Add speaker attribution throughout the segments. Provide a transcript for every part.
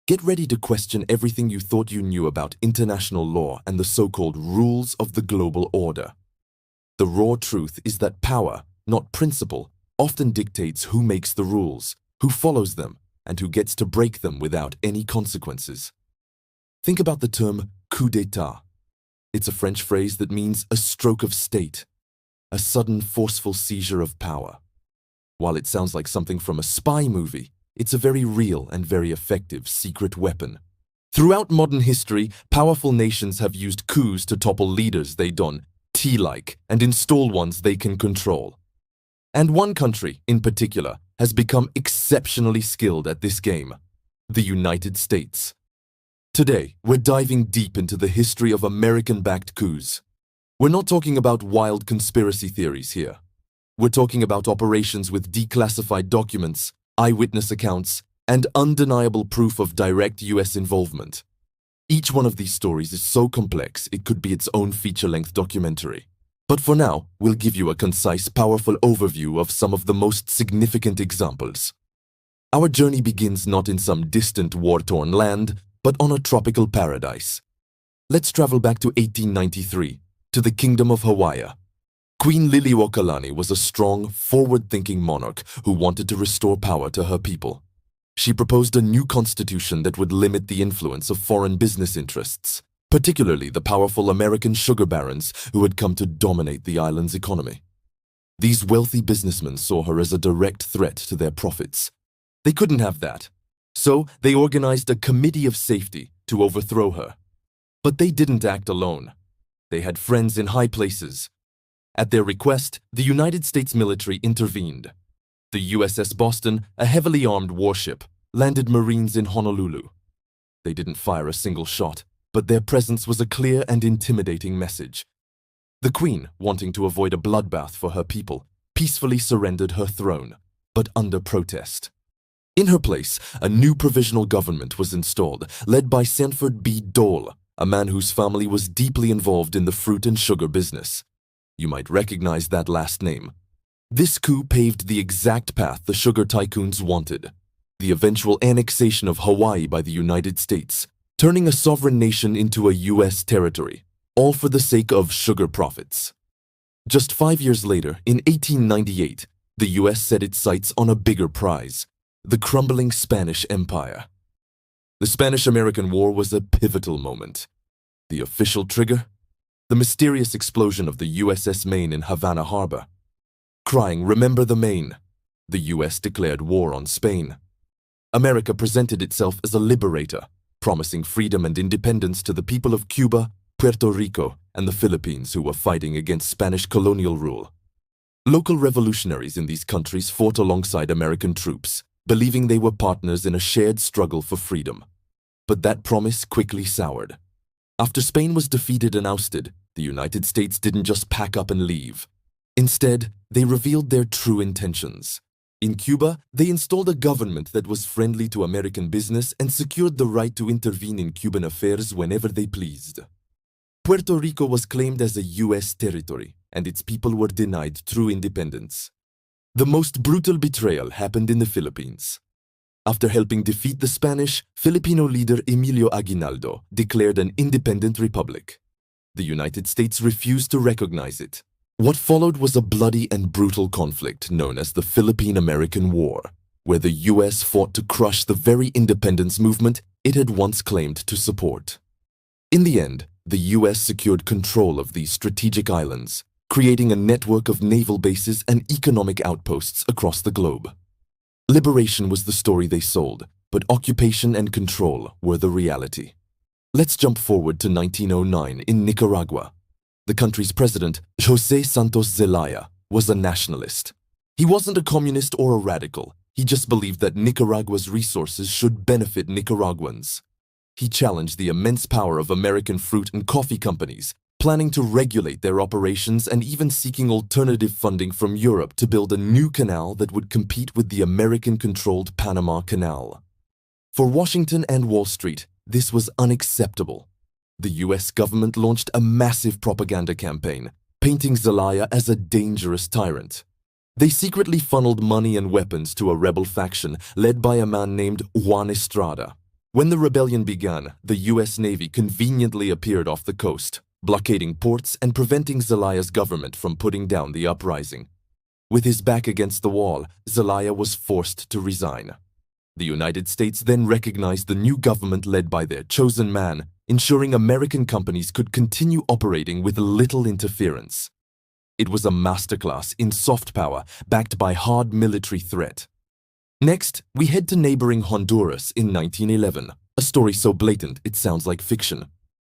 Speaker 1: Get ready to question everything you thought you knew about international law and the so-called rules of the global order. The raw truth is that power, not principle, often dictates who makes the rules, who follows them, and who gets to break them without any consequences. Think about the term coup d'état. It's a French phrase that means a stroke of state, a sudden forceful seizure of power. While it sounds like something from a spy movie, it's a very real and very effective secret weapon. Throughout modern history, powerful nations have used coups to topple leaders they don't like and install ones they can control. And one country, in particular, has become exceptionally skilled at this game: the United States. Today, we're diving deep into the history of American-backed coups. We're not talking about wild conspiracy theories here. We're talking about operations with declassified documents, eyewitness accounts, and undeniable proof of direct US involvement. Each one of these stories is so complex it could be its own feature-length documentary. But for now, we'll give you a concise, powerful overview of some of the most significant examples. Our journey begins not in some distant war-torn land, but on a tropical paradise. Let's travel back to 1893, to the Kingdom of Hawaii. Queen Liliuokalani was a strong, forward-thinking monarch who wanted to restore power to her people. She proposed a new constitution that would limit the influence of foreign business interests, particularly the powerful American sugar barons who had come to dominate the island's economy. These wealthy businessmen saw her as a direct threat to their profits. They couldn't have that, so they organized a committee of safety to overthrow her. But they didn't act alone. They had friends in high places. At their request, the United States military intervened. The USS Boston, a heavily armed warship, landed Marines in Honolulu. They didn't fire a single shot, but their presence was a clear and intimidating message. The Queen, wanting to avoid a bloodbath for her people, peacefully surrendered her throne, but under protest. In her place, a new provisional government was installed, led by Sanford B. Dole, a man whose family was deeply involved in the fruit and sugar business. You might recognize that last name. This coup paved the exact path the sugar tycoons wanted: the eventual annexation of Hawaii by the United States, turning a sovereign nation into a US territory, all for the sake of sugar profits. Just 5 years later, in 1898, the US set its sights on a bigger prize: the crumbling Spanish Empire. The Spanish-American War was a pivotal moment. The official trigger? The mysterious explosion of the USS Maine in Havana Harbor. Crying, "Remember the Maine," the US declared war on Spain. America presented itself as a liberator, promising freedom and independence to the people of Cuba, Puerto Rico, and the Philippines who were fighting against Spanish colonial rule. Local revolutionaries in these countries fought alongside American troops, believing they were partners in a shared struggle for freedom. But that promise quickly soured. After Spain was defeated and ousted, the United States didn't just pack up and leave. Instead, they revealed their true intentions. In Cuba, they installed a government that was friendly to American business and secured the right to intervene in Cuban affairs whenever they pleased. Puerto Rico was claimed as a US territory, and its people were denied true independence. The most brutal betrayal happened in the Philippines. After helping defeat the Spanish, Filipino leader Emilio Aguinaldo declared an independent republic. The United States refused to recognize it. What followed was a bloody and brutal conflict known as the Philippine-American War, where the US fought to crush the very independence movement it had once claimed to support. In the end, the US secured control of these strategic islands, creating a network of naval bases and economic outposts across the globe. Liberation was the story they sold, but occupation and control were the reality. Let's jump forward to 1909 in Nicaragua. The country's president, José Santos Zelaya, was a nationalist. He wasn't a communist or a radical. He just believed that Nicaragua's resources should benefit Nicaraguans. He challenged the immense power of American fruit and coffee companies, planning to regulate their operations and even seeking alternative funding from Europe to build a new canal that would compete with the American-controlled Panama Canal. For Washington and Wall Street, this was unacceptable. The US government launched a massive propaganda campaign, painting Zelaya as a dangerous tyrant. They secretly funneled money and weapons to a rebel faction led by a man named Juan Estrada. When the rebellion began, the U.S. Navy conveniently appeared off the coast, blockading ports and preventing Zelaya's government from putting down the uprising. With his back against the wall, Zelaya was forced to resign. The United States then recognized the new government led by their chosen man, ensuring American companies could continue operating with little interference. It was a masterclass in soft power backed by hard military threat. Next, we head to neighboring Honduras in 1911, a story so blatant it sounds like fiction.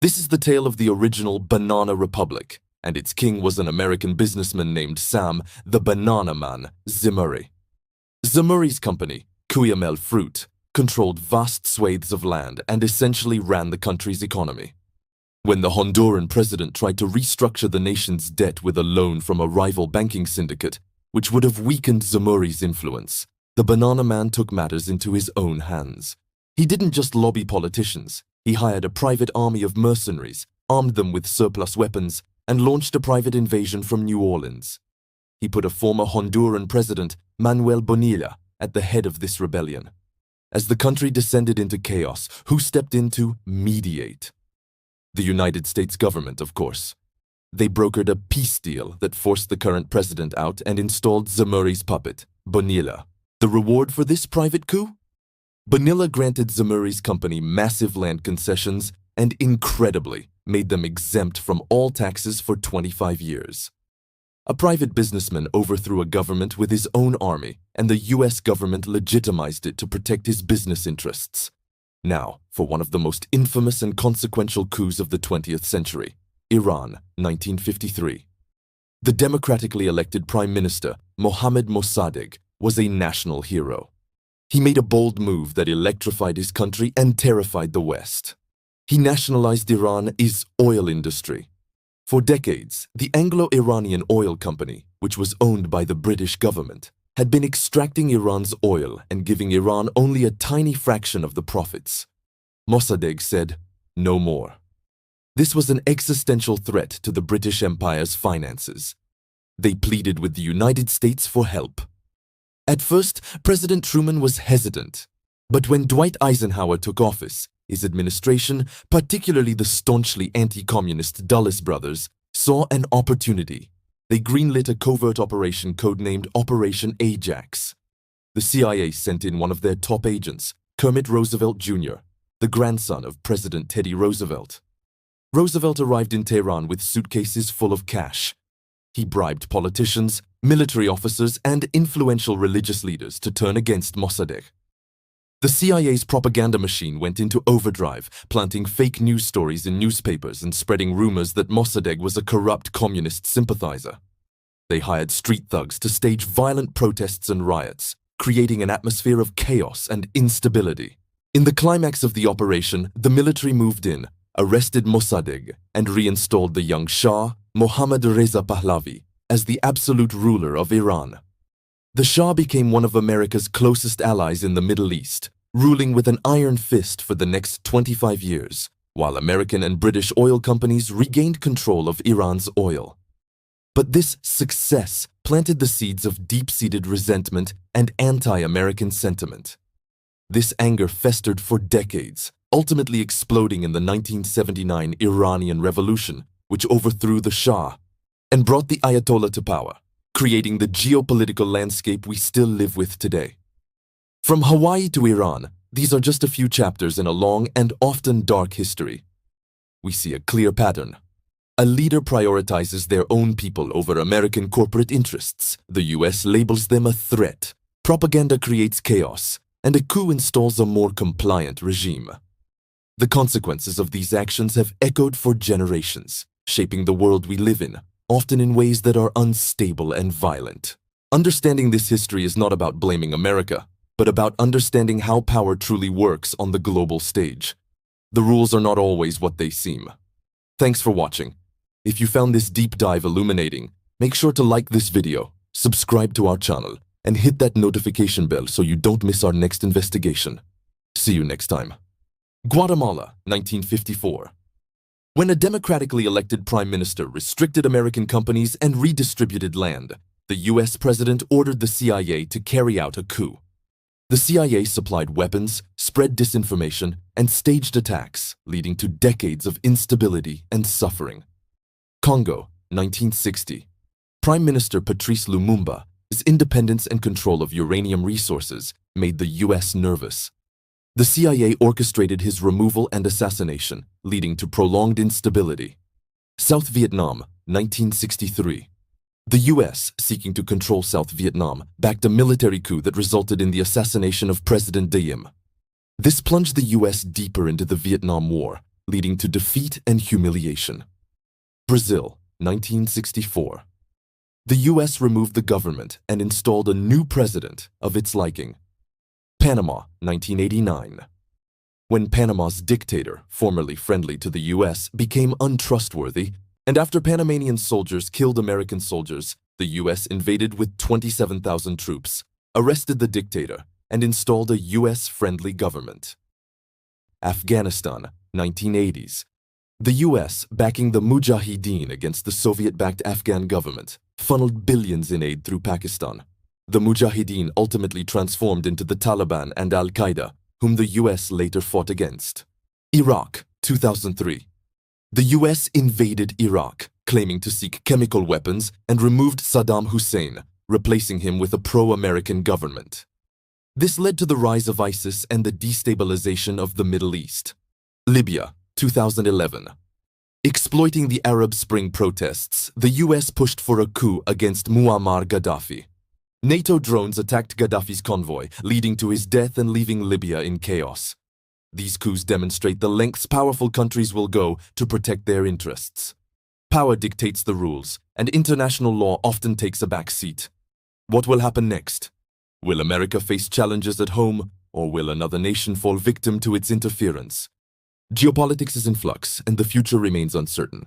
Speaker 1: This is the tale of the original Banana Republic, and its king was an American businessman named Sam, the Banana Man, Zimuri. Zimuri's company, Cuyamel Fruit, controlled vast swathes of land and essentially ran the country's economy. When the Honduran president tried to restructure the nation's debt with a loan from a rival banking syndicate, which would have weakened Zimuri's influence, the Banana Man took matters into his own hands. He didn't just lobby politicians. He hired a private army of mercenaries, armed them with surplus weapons, and launched a private invasion from New Orleans. He put a former Honduran president, Manuel Bonilla, at the head of this rebellion. As the country descended into chaos, who stepped in to mediate? The United States government, of course. They brokered a peace deal that forced the current president out and installed Zimuri's puppet, Bonilla. The reward for this private coup? Bonilla granted Zimuri's company massive land concessions and, incredibly, made them exempt from all taxes for 25 years. A private businessman overthrew a government with his own army, and the U.S. government legitimized it to protect his business interests. Now, for one of the most infamous and consequential coups of the 20th century, Iran, 1953. The democratically elected Prime Minister, Mohammad Mossadegh, was a national hero. He made a bold move that electrified his country and terrified the West. He nationalized Iran's oil industry. For decades, the Anglo-Iranian Oil Company, which was owned by the British government, had been extracting Iran's oil and giving Iran only a tiny fraction of the profits. Mossadegh said, "No more." This was an existential threat to the British Empire's finances. They pleaded with the United States for help. At first, President Truman was hesitant. But when Dwight Eisenhower took office, his administration, particularly the staunchly anti-communist Dulles brothers, saw an opportunity. They greenlit a covert operation codenamed Operation Ajax. The CIA sent in one of their top agents, Kermit Roosevelt Jr., the grandson of President Teddy Roosevelt. Roosevelt arrived in Tehran with suitcases full of cash. He bribed politicians, military officers, and influential religious leaders to turn against Mossadegh. The CIA's propaganda machine went into overdrive, planting fake news stories in newspapers and spreading rumors that Mossadegh was a corrupt communist sympathizer. They hired street thugs to stage violent protests and riots, creating an atmosphere of chaos and instability. In the climax of the operation, the military moved in, arrested Mossadegh, and reinstalled the young Shah, Mohammad Reza Pahlavi, as the absolute ruler of Iran. The Shah became one of America's closest allies in the Middle East, ruling with an iron fist for the next 25 years, while American and British oil companies regained control of Iran's oil. But this success planted the seeds of deep-seated resentment and anti-American sentiment. This anger festered for decades, ultimately exploding in the 1979 Iranian Revolution, which overthrew the Shah and brought the Ayatollah to power, creating the geopolitical landscape we still live with today. From Hawaii to Iran, these are just a few chapters in a long and often dark history. We see a clear pattern. A leader prioritizes their own people over American corporate interests. The US labels them a threat. Propaganda creates chaos, and a coup installs a more compliant regime. The consequences of these actions have echoed for generations, shaping the world we live in, often in ways that are unstable and violent. Understanding this history is not about blaming America, but about understanding how power truly works on the global stage. The rules are not always what they seem. Thanks for watching. If you found this deep dive illuminating, make sure to like this video, subscribe to our channel, and hit that notification bell so you don't miss our next investigation. See you next time. Guatemala, 1954. When a democratically elected prime minister restricted American companies and redistributed land, the US president ordered the CIA to carry out a coup. The CIA supplied weapons, spread disinformation, and staged attacks, leading to decades of instability and suffering. Congo, 1960. Prime Minister Patrice Lumumba's independence and control of uranium resources made the US nervous. The CIA orchestrated his removal and assassination, leading to prolonged instability. South Vietnam, 1963. The US, seeking to control South Vietnam, backed a military coup that resulted in the assassination of President Diem. This plunged the US deeper into the Vietnam War, leading to defeat and humiliation. Brazil, 1964. The US removed the government and installed a new president of its liking. Panama, 1989. When Panama's dictator, formerly friendly to the US, became untrustworthy, and after Panamanian soldiers killed American soldiers, the US invaded with 27,000 troops, arrested the dictator, and installed a US-friendly government. Afghanistan, 1980s. The US, backing the Mujahideen against the Soviet-backed Afghan government, funneled billions in aid through Pakistan. The Mujahideen ultimately transformed into the Taliban and Al-Qaeda, whom the US later fought against. Iraq, 2003. The US invaded Iraq, claiming to seek chemical weapons, and removed Saddam Hussein, replacing him with a pro-American government. This led to the rise of ISIS and the destabilization of the Middle East. Libya, 2011. Exploiting the Arab Spring protests, the US pushed for a coup against Muammar Gaddafi. NATO drones attacked Gaddafi's convoy, leading to his death and leaving Libya in chaos. These coups demonstrate the lengths powerful countries will go to protect their interests. Power dictates the rules, and international law often takes a back seat. What will happen next? Will America face challenges at home, or will another nation fall victim to its interference? Geopolitics is in flux, and the future remains uncertain.